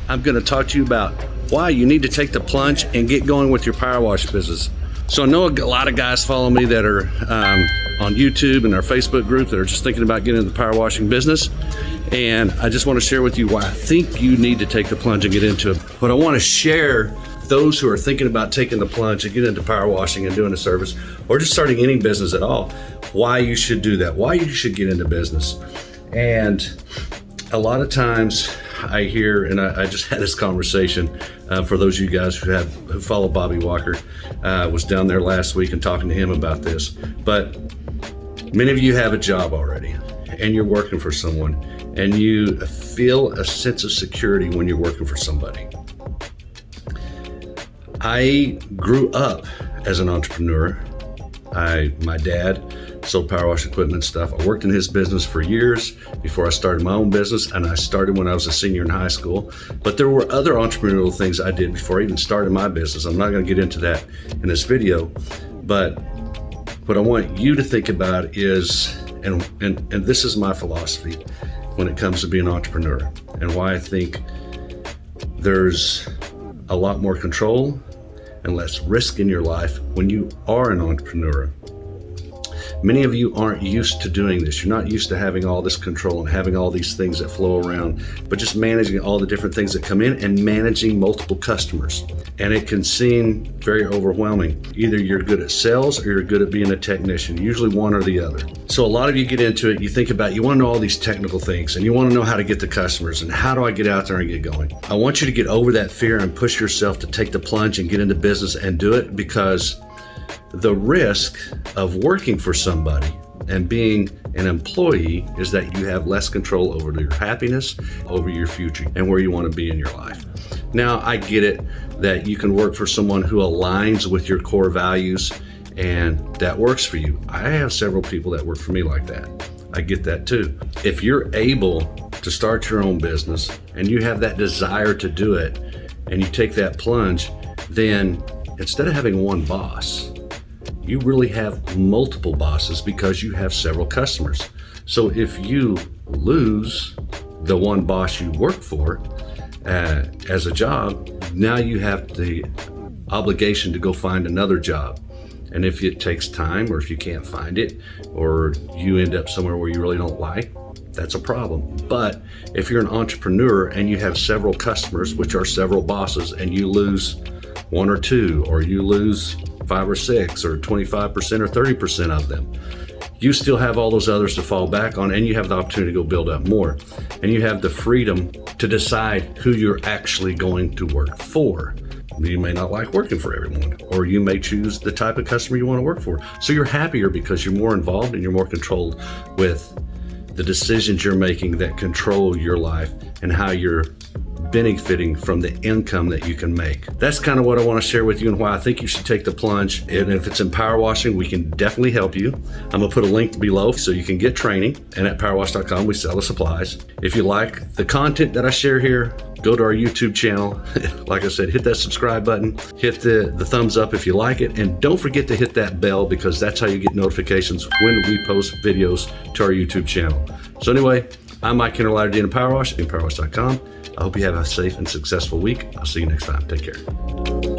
I'm going to talk to you about why you need to take the plunge and get going with your power wash business. So I know a lot of guys follow me that are on YouTube and our Facebook group that are just thinking about getting into the power washing business. And I just want to share with you why I think you need to take the plunge and get into it. But I want to share those who are thinking about taking the plunge and getting into power washing and doing a service, or just starting any business at all, why you should do that, why you should get into business. And a lot of times I hear, and I just had this conversation for those of you guys who follow Bobby Walker, was down there last week and talking to him about this. But many of you have a job already and you're working for someone, and you feel a sense of security when you're working for somebody. I grew up as an entrepreneur. My dad sold power wash equipment stuff. I worked in his business for years before I started my own business, and I started when I was a senior in high school. But there were other entrepreneurial things I did before I even started my business. I'm not going to get into that in this video, but what I want you to think about is, and this is my philosophy when it comes to being an entrepreneur, and why I think there's a lot more control and less risk in your life when you are an entrepreneur. Many of you aren't used to doing this. You're not used to having all this control and having all these things that flow around, but just managing all the different things that come in and managing multiple customers. And it can seem very overwhelming. Either you're good at sales or you're good at being a technician, usually one or the other. So a lot of you get into it, you think about, you want to know all these technical things and you want to know how to get the customers and how do I get out there and get going. I want you to get over that fear and push yourself to take the plunge and get into business and do it, because the risk of working for somebody and being an employee is that you have less control over your happiness, over your future, and where you want to be in your life. Now, I get it that you can work for someone who aligns with your core values and that works for you. I have several people that work for me like that. I get that too. If you're able to start your own business and you have that desire to do it and you take that plunge, then instead of having one boss, you really have multiple bosses because you have several customers. So if you lose the one boss you work for as a job, now you have the obligation to go find another job. And if it takes time, or if you can't find it, or you end up somewhere where you really don't like, that's a problem. But if you're an entrepreneur and you have several customers, which are several bosses, and you lose one or two, or you lose 5 or 6 or 25% or 30% of them, you still have all those others to fall back on, and you have the opportunity to go build up more. And you have the freedom to decide who you're actually going to work for. You may not like working for everyone, or you may choose the type of customer you want to work for. So you're happier because you're more involved and you're more controlled with the decisions you're making that control your life and how you're benefiting from the income that you can make. That's kind of what I want to share with you and why I think you should take the plunge. And if it's in power washing, we can definitely help you. I'm gonna put a link below so you can get training. And at Powerwash.com, we sell the supplies. If you like the content that I share here, go to our YouTube channel. Like I said, hit that subscribe button, hit the thumbs up if you like it, and don't forget to hit that bell, because that's how you get notifications when we post videos to our YouTube channel. So anyway, I'm Mike Kennerlider, Dean of Powerwash, and Powerwash.com. I hope you have a safe and successful week. I'll see you next time. Take care.